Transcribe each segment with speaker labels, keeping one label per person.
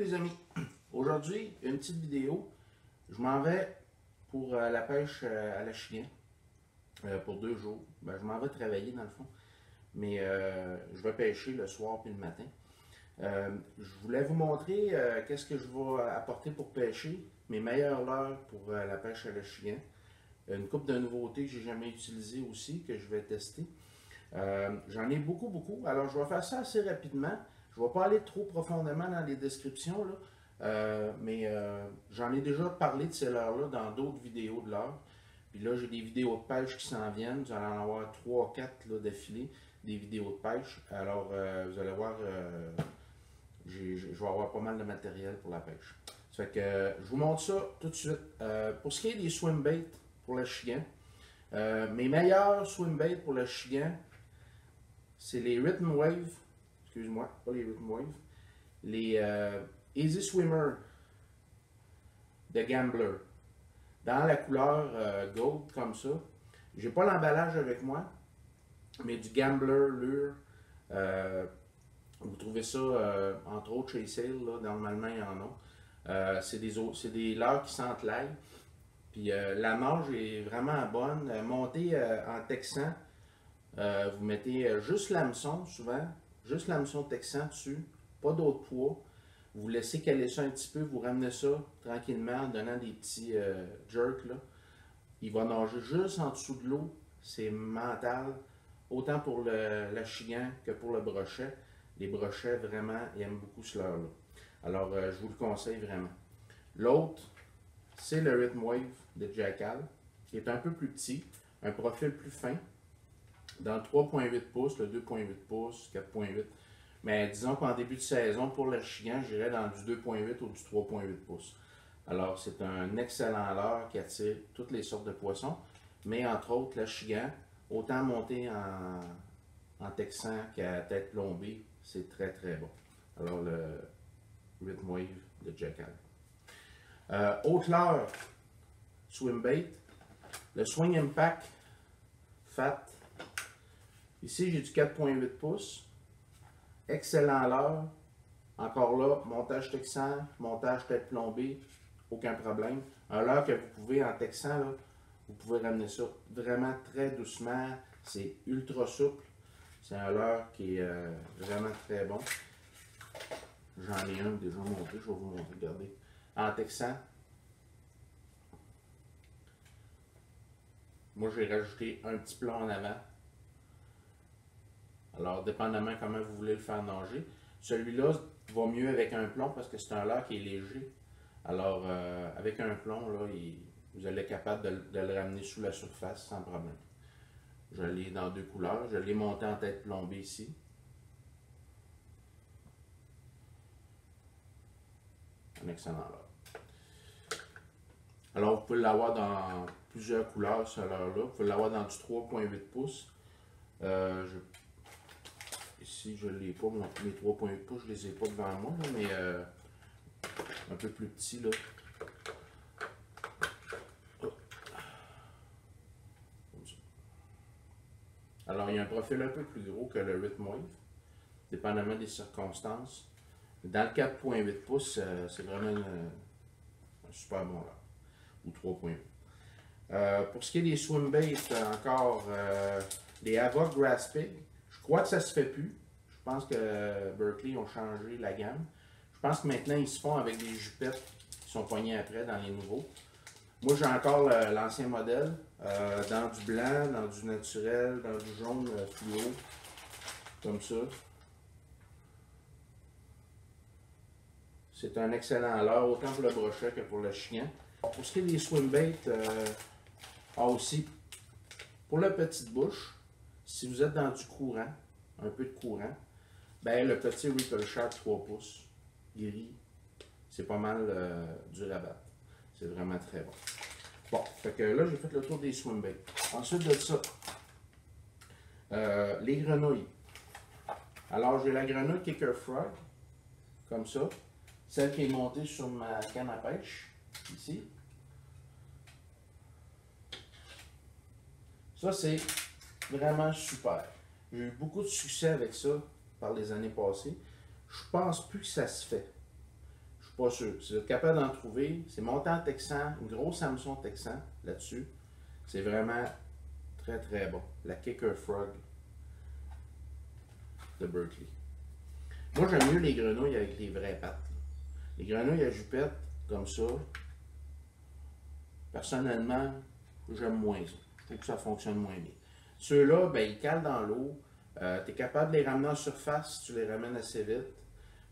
Speaker 1: les amis, aujourd'hui une petite vidéo, je m'en vais pour la pêche à la chienne pour 2 jours, je m'en vais travailler dans le fond, mais je vais pêcher le soir puis le matin. Je voulais vous montrer qu'est-ce que je vais apporter pour pêcher, mes meilleures leurres pour la pêche à la chienne, une couple de nouveautés que j'ai jamais utilisées aussi, que je vais tester. J'en ai beaucoup, alors je vais faire ça assez rapidement. Je ne vais pas aller trop profondément dans les descriptions, là, mais j'en ai déjà parlé de ces leurres-là dans d'autres vidéos de leurres. Puis là, j'ai des vidéos de pêche qui s'en viennent. Vous allez en avoir 3-4 d'affilée, des vidéos de pêche. Alors, vous allez voir, je vais avoir pas mal de matériel pour la pêche. Ça fait que je vous montre ça tout de suite. Pour ce qui est des swim baits pour le chien, mes meilleurs swim baits pour le chien, c'est les Rhythm Wave, excuse-moi, pas les Rhythm Wave, les Easy Swimmer de Gambler, dans la couleur gold comme ça. J'ai pas l'emballage avec moi, mais du Gambler Lure. Vous trouvez ça entre autres chez Sale, là, normalement il y en a. C'est des leurres qui sentent l'ail. Puis la nage est vraiment bonne. Montée en texan, vous mettez juste l'hameçon souvent, juste l'hameçon texan dessus, pas d'autre poids. Vous laissez caler ça un petit peu, vous ramenez ça tranquillement en donnant des petits jerks. Là. Il va nager juste en dessous de l'eau, c'est mental, autant pour la chigan que pour le brochet. Les brochets, vraiment, ils aiment beaucoup ce leurre-là. Alors, je vous le conseille vraiment. L'autre, c'est le Rhythm Wave de Jackal, qui est un peu plus petit, un profil plus fin, dans le 3.8 pouces, le 2.8 pouces, 4.8. Mais disons qu'en début de saison, pour le chigan, j'irais dans du 2.8 ou du 3.8 pouces. Alors, c'est un excellent leurre qui attire toutes les sortes de poissons, mais entre autres, le chigan, autant monté en texan qu'à tête plombée, c'est très bon. Alors, le Rhythm Wave de Jackal. Autre leurre, swim bait, le Swing Impact Fat. Ici, j'ai du 4.8 pouces. Excellent leurre. Encore là, montage texan, montage tête plombée, aucun problème. Un leurre que vous pouvez en texan, là, vous pouvez ramener ça vraiment très doucement. C'est ultra souple. C'est un leurre qui est vraiment très bon. J'en ai un déjà monté, je vais vous montrer, regardez. En texan. Moi, j'ai rajouté un petit plomb en avant. Alors, dépendamment comment vous voulez le faire nager. Celui-là va mieux avec un plomb parce que c'est un leurre qui est léger. Alors, avec un plomb, là, vous allez être capable de le ramener sous la surface sans problème. Je l'ai dans 2 couleurs. Je l'ai monté en tête plombée ici. Un excellent leurre. Alors, vous pouvez l'avoir dans plusieurs couleurs, ce leurre-là. Vous pouvez l'avoir dans du 3.8 pouces. Ici, je ne l'ai pas, mes 3.8 pouces, je ne les ai pas devant moi, là, mais un peu plus petit, là. Alors, il y a un profil un peu plus gros que le Rhythm Wave, dépendamment des circonstances. Dans le 4.8 pouces, c'est vraiment un super bon leurre, ou 3.8. Pour ce qui est des swim baits, encore les Avoc Grass Pig, je crois que ça se fait plus. Je pense que Berkley ont changé la gamme. Je pense que maintenant ils se font avec des jupettes qui sont poignées après dans les nouveaux. Moi j'ai encore l'ancien modèle, dans du blanc, dans du naturel, dans du jaune fluo, comme ça. C'est un excellent leurre, autant pour le brochet que pour le chien. Pour ce qui est des swim baits, aussi, pour la petite bouche, si vous êtes dans du courant, un peu de courant, ben le petit Ripple Shark 3 pouces, gris, c'est pas mal dur à battre. C'est vraiment très bon. Bon, fait que là, j'ai fait le tour des swim baits. Ensuite de ça, les grenouilles. Alors, j'ai la grenouille Kicker Frog, comme ça. Celle qui est montée sur ma canne à pêche, ici. Ça, c'est vraiment super. J'ai eu beaucoup de succès avec ça par les années passées. Je pense plus que ça se fait. pas sûr. Si vous êtes capable d'en trouver, c'est montant texan, une grosse hameçon texan là-dessus. C'est vraiment très très bon. La Kicker Frog de Berkley. Moi, j'aime mieux les grenouilles avec les vraies pattes. Les grenouilles à jupette, comme ça, personnellement, j'aime moins ça. Je trouve que ça fonctionne moins bien. Ceux-là, ben, ils calent dans l'eau. Tu es capable de les ramener en surface si tu les ramènes assez vite.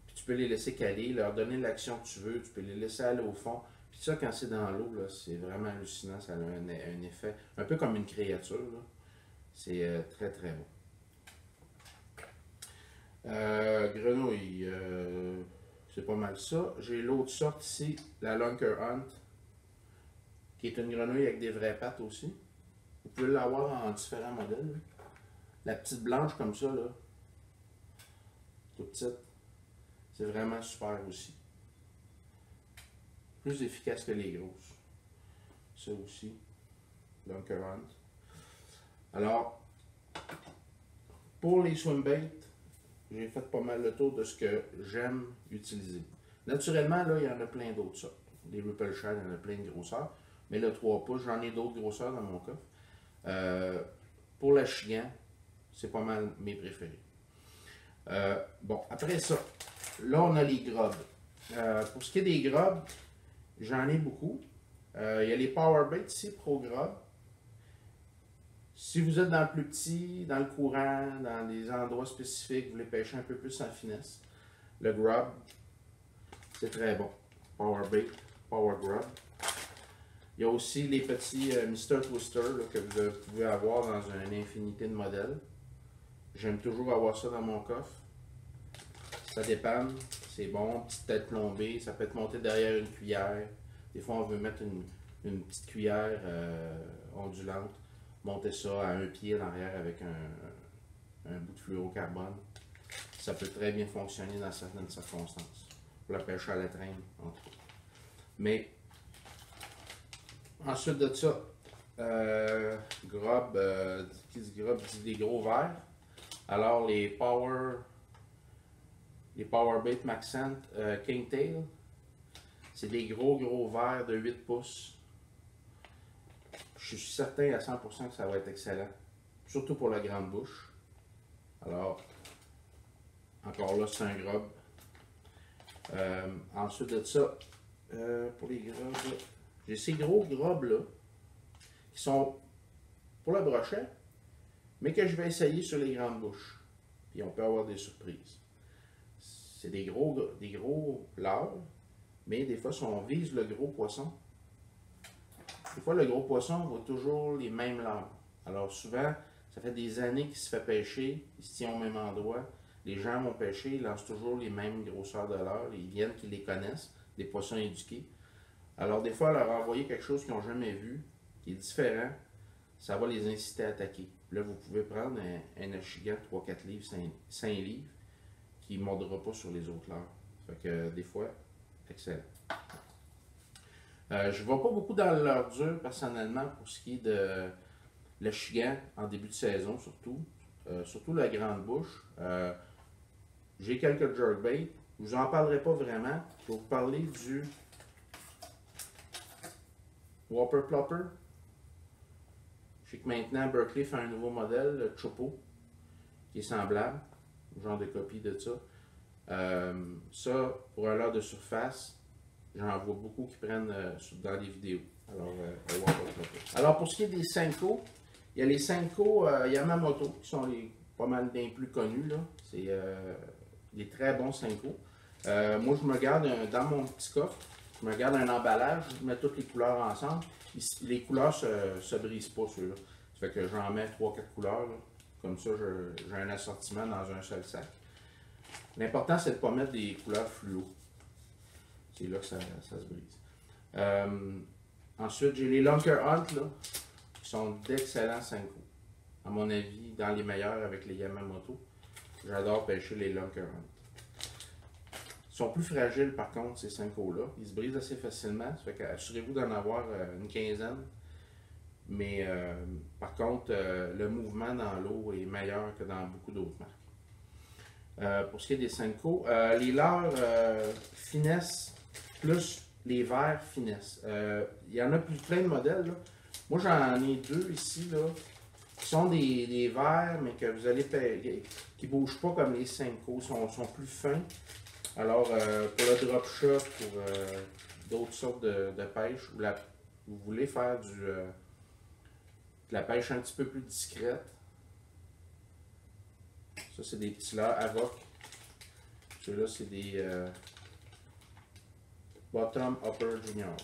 Speaker 1: Puis tu peux les laisser caler, leur donner l'action que tu veux. Tu peux les laisser aller au fond. Puis ça, quand c'est dans l'eau, c'est vraiment hallucinant. Ça a un effet un peu comme une créature. C'est très très bon. Grenouille, c'est pas mal ça. J'ai l'autre sorte ici, la Lunker Hunt, qui est une grenouille avec des vraies pattes aussi. Vous pouvez l'avoir en différents modèles. Là. La petite blanche comme ça, là, toute petite, c'est vraiment super aussi. Plus efficace que les grosses. Ça aussi, Lunker Hunt. Alors, pour les swimbaits, j'ai fait pas mal le tour de ce que j'aime utiliser. Naturellement, là, il y en a plein d'autres sortes. Les Ripple Shad, il y en a plein de grosseurs. Mais le 3 pouces, j'en ai d'autres grosseurs dans mon coffre. Pour la Chigan, c'est pas mal mes préférés. Bon, après ça, là, on a les grobs. Pour ce qui est des grobs, j'en ai beaucoup. Il y a les Powerbait ici, Pro Grob. Si vous êtes dans le plus petit, dans le courant, dans des endroits spécifiques, vous voulez pêcher un peu plus en finesse, le Grub, c'est très bon. Powerbait, Power Grub. Il y a aussi les petits Mr. Twister là, que vous pouvez avoir dans une infinité de modèles. J'aime toujours avoir ça dans mon coffre. Ça dépanne, c'est bon, petite tête plombée, ça peut être monté derrière une cuillère. Des fois, on veut mettre une petite cuillère ondulante. Monter ça à un pied en arrière avec un bout de fluorocarbone. Ça peut très bien fonctionner dans certaines circonstances. Pour la pêche à la traîne, entre autres. Mais, ensuite de ça, Grob, qui dit Grob dit des gros verres. Alors, les Powerbait Maxent Kingtail, c'est des gros verres de 8 pouces. Je suis certain à 100% que ça va être excellent. Surtout pour la grande bouche. Alors, encore là, c'est un grob. Ensuite de ça, pour les grobs, j'ai ces gros grobs-là, qui sont pour le brochet, mais que je vais essayer sur les grandes bouches. Puis on peut avoir des surprises. C'est des gros leurres, mais des fois, si on vise le gros poisson, des fois, le gros poisson vaut toujours les mêmes leurres. Alors souvent, ça fait des années qu'il se fait pêcher, il se tient au même endroit. Les gens vont pêcher, ils lancent toujours les mêmes grosseurs de leurres. Ils viennent qu'ils les connaissent, des poissons éduqués. Alors des fois, leur envoyer quelque chose qu'ils n'ont jamais vu, qui est différent, ça va les inciter à attaquer. Là, vous pouvez prendre un Achigan 3-4 livres, 5 livres, qui ne mordra pas sur les autres leurres. Fait que des fois, excellent. Je ne vais pas beaucoup dans l'heure dure personnellement pour ce qui est de l'Achigan en début de saison surtout. Surtout la grande bouche. J'ai quelques jerkbaits. Je ne vous en parlerai pas vraiment. Je vais vous parler du Whopper Plopper. Je sais que maintenant Berkley fait un nouveau modèle, le Chopo, qui est semblable. Genre de copie de ça. Ça, pour un leurre de surface, j'en vois beaucoup qui prennent dans les vidéos. Alors, pour ce qui est des Senko, il y a les Senko Yamamoto, qui sont pas mal des plus connus. C'est des très bons Senko. Moi, je me garde dans mon petit coffre, je me garde un emballage, je mets toutes les couleurs ensemble. Les couleurs se brisent pas, ceux-là. Ça fait que j'en mets 3-4 couleurs. Là. Comme ça, j'ai un assortiment dans un seul sac. L'important, c'est de ne pas mettre des couleurs fluo. C'est là que ça se brise. Ensuite, j'ai les Lunker Hunt, là, qui sont d'excellents Senko. À mon avis, dans les meilleurs avec les Yamamoto. J'adore pêcher les Lunker Hunt. Ils sont plus fragiles, par contre, ces Senko-là. Ils se brisent assez facilement. Ça fait qu'assurez-vous d'en avoir une quinzaine. Mais par contre, le mouvement dans l'eau est meilleur que dans beaucoup d'autres marques. Pour ce qui est des Senko, les leurres finesse plus les verres finesse. Il y en a plein de modèles. Là. Moi, j'en ai deux ici, là, qui sont des verres, mais que vous allez qui ne bougent pas comme les Senko, sont plus fins. Alors, pour le drop shot, pour d'autres sortes de pêche, vous voulez faire de la pêche un petit peu plus discrète. Ça, c'est des petits leurres Avoc. Ceux-là, c'est des Bottom Upper Junior.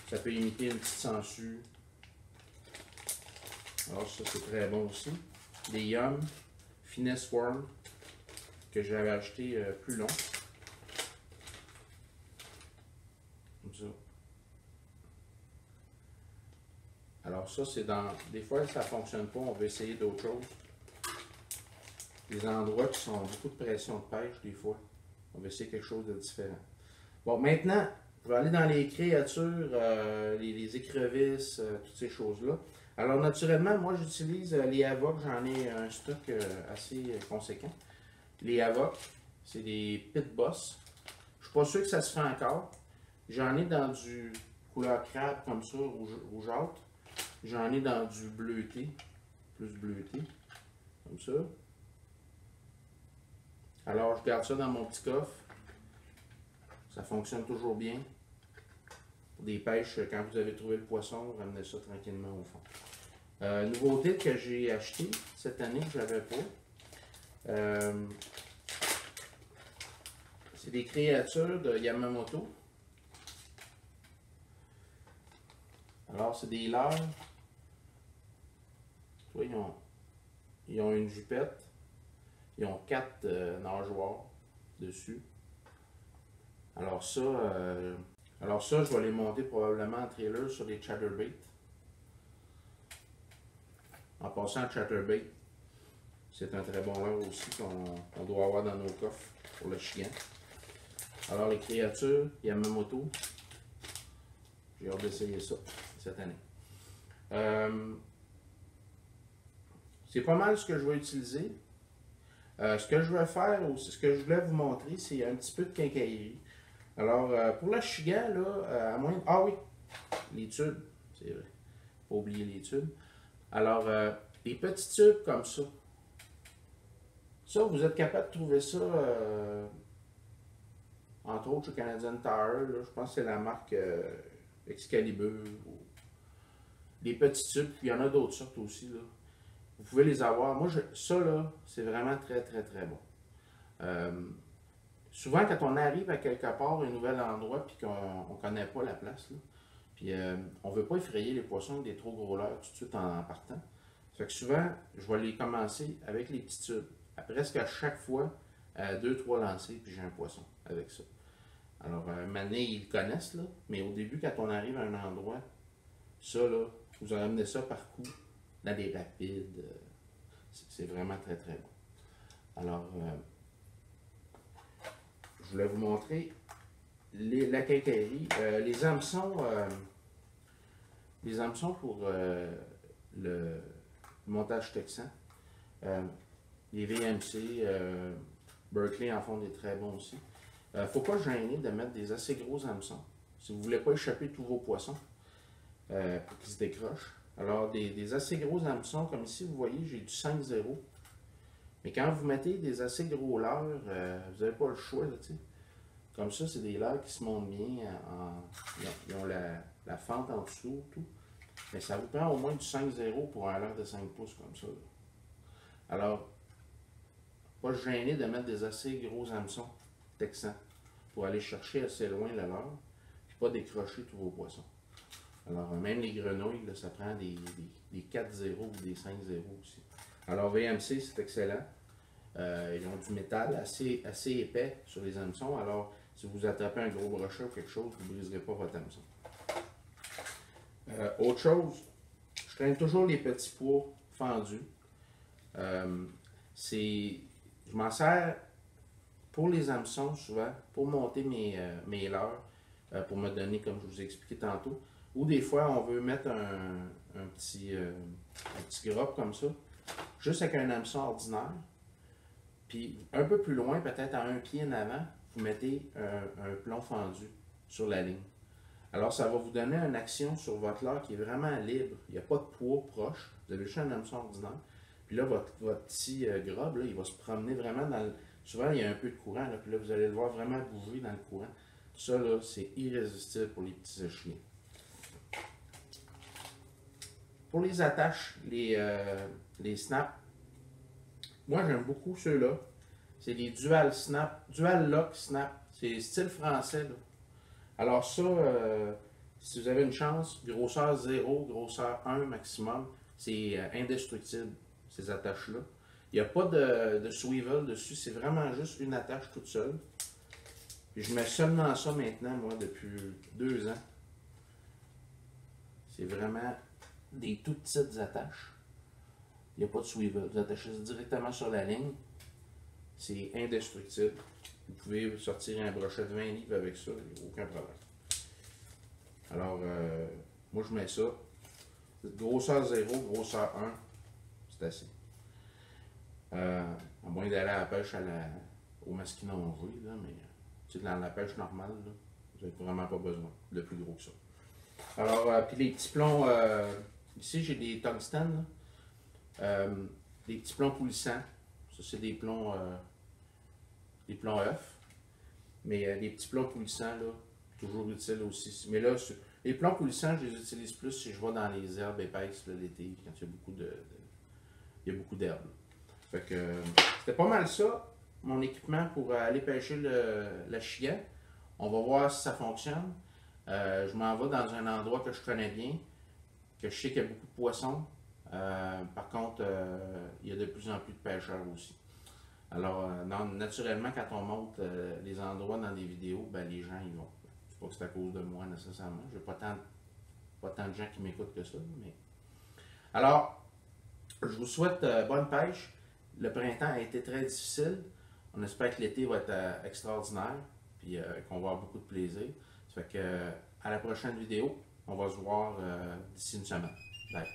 Speaker 1: Ça peut imiter une petite sangsue. Alors, ça, c'est très bon aussi. Des Yum Finesse Worm que j'avais acheté plus long. Comme ça. Alors ça, c'est dans... Des fois, ça ne fonctionne pas, on va essayer d'autres choses. Des endroits qui sont beaucoup de pression de pêche, des fois. On va essayer quelque chose de différent. Bon, maintenant, je vais aller dans les créatures, les écrevisses, toutes ces choses-là. Alors, naturellement, moi, j'utilise les Avoc. J'en ai un stock assez conséquent. Les Avoc, c'est des Pit Boss. Je ne suis pas sûr que ça se fait encore. J'en ai dans du couleur crabe comme ça, rougeâtre. J'en ai dans du bleuté, plus bleuté, comme ça. Alors, je garde ça dans mon petit coffre. Ça fonctionne toujours bien. Pour des pêches, quand vous avez trouvé le poisson, ramenez ça tranquillement au fond. Nouveauté que j'ai acheté cette année que je n'avais pas. C'est des créatures de Yamamoto. Alors, c'est des leurres. Tu vois, ils ont une jupette. Ils ont 4 nageoires dessus. Alors ça, je vais les monter probablement en trailer sur des chatterbaits. En passant à chatterbait, c'est un très bon leurre aussi qu'on doit avoir dans nos coffres pour le chien. Alors les créatures, Yamamoto, j'ai hâte d'essayer ça cette année. C'est pas mal ce que je vais utiliser. Ce que je vais faire, ce que je voulais vous montrer, c'est un petit peu de quincaillerie. Alors, pour la chigan, là, à moins... Ah oui, les tubes, c'est vrai. Pas oublier les tubes. Alors, les petits tubes comme ça. Ça, vous êtes capable de trouver ça, entre autres, chez Canadian Tire. Là, je pense que c'est la marque Excalibur. Les petits tubes, puis il y en a d'autres sortes aussi, là. Vous pouvez les avoir. Moi, ça, là, c'est vraiment très, très, très bon. Souvent, quand on arrive à quelque part, un nouvel endroit, puis qu'on ne connaît pas la place, là, puis on ne veut pas effrayer les poissons avec des trop gros leurres tout de suite en partant. Ça fait que souvent, je vais les commencer avec les petits tubes. À presque à chaque fois, 2-3 lancers, puis j'ai un poisson avec ça. Alors, maintenant, ils le connaissent, là, mais au début, quand on arrive à un endroit, ça, là, vous ramenez ça par coup dans des rapides. C'est vraiment très, très bon. Alors, je voulais vous montrer la quincaillerie. Les hameçons pour le montage texan. Les VMC, Berkeley en font des très bons aussi. Il ne faut pas gêner de mettre des assez gros hameçons. Si vous ne voulez pas échapper tous vos poissons pour qu'ils se décrochent. Alors, des assez gros hameçons, comme ici, vous voyez, j'ai du 5-0. Mais quand vous mettez des assez gros leurres, vous n'avez pas le choix, là, tu sais. Comme ça, c'est des leurres qui se montent bien. Ils ont la fente en dessous, tout. Mais ça vous prend au moins du 5-0 pour un leurre de 5 pouces comme ça, là. Alors, pas se gêner de mettre des assez gros hameçons texans pour aller chercher assez loin le leurre, puis pas décrocher tous vos poissons. Alors, même les grenouilles, là, ça prend des 4-0 ou des 5-0 aussi. Alors, VMC, c'est excellent. Ils ont du métal assez épais sur les hameçons. Alors, si vous attrapez un gros brochet ou quelque chose, vous ne briserez pas votre hameçon. Autre chose, je traîne toujours les petits pois fendus. Je m'en sers pour les hameçons souvent, pour monter mes leurres, pour me donner, comme je vous ai expliqué tantôt. Ou des fois, on veut mettre un petit grop comme ça, juste avec un hameçon ordinaire. Puis un peu plus loin, peut-être à un pied en avant, vous mettez un plomb fendu sur la ligne. Alors, ça va vous donner une action sur votre leurre qui est vraiment libre. Il n'y a pas de poids proche. Vous avez juste un hameçon ordinaire. Puis là, votre petit grob, là, il va se promener vraiment dans le... Souvent, il y a un peu de courant. Là, puis là, vous allez le voir vraiment bouger dans le courant. Tout ça, là, c'est irrésistible pour les petits écheliers. Pour les attaches, les snaps, moi, j'aime beaucoup ceux-là. C'est les dual snap, dual lock snap. C'est style français, là. Alors ça, si vous avez une chance, grosseur 0, grosseur 1 maximum, c'est indestructible, ces attaches-là. Il n'y a pas de swivel dessus, c'est vraiment juste une attache toute seule. Puis je mets seulement ça maintenant, moi, depuis 2 ans. C'est vraiment des toutes petites attaches. Il n'y a pas de swivel. Vous attachez directement sur la ligne. C'est indestructible. Vous pouvez sortir un brochet de 20 livres avec ça, il n'y a aucun problème. Alors, moi je mets ça. Grosseur 0, grosseur 1, c'est assez. À moins d'aller à la pêche au masquinon V, là, mais dans la pêche normale, là, vous n'avez vraiment pas besoin de plus gros que ça. Alors, puis les petits plombs, ici j'ai des tungstènes, des petits plombs poulissants. Ça, c'est des plombs œufs. Mais les petits plombs poulissants, là, toujours utile aussi. Mais là, les plombs poulissants, je les utilise plus si je vais dans les herbes épaisses l'été, quand il y a beaucoup d'herbes. Fait que c'était pas mal ça, mon équipement pour aller pêcher la chienne. On va voir si ça fonctionne. Je m'en vais dans un endroit que je connais bien, que je sais qu'il y a beaucoup de poissons. Par contre, il y a de plus en plus de pêcheurs aussi. Alors, naturellement, quand on monte les endroits dans des vidéos, ben, les gens y vont. C'est pas que c'est à cause de moi nécessairement. J'ai pas tant de gens qui m'écoutent que ça. Mais... Alors, je vous souhaite bonne pêche. Le printemps a été très difficile. On espère que l'été va être extraordinaire. Puis qu'on va avoir beaucoup de plaisir. Ça fait que à la prochaine vidéo, on va se voir d'ici une semaine. Bye.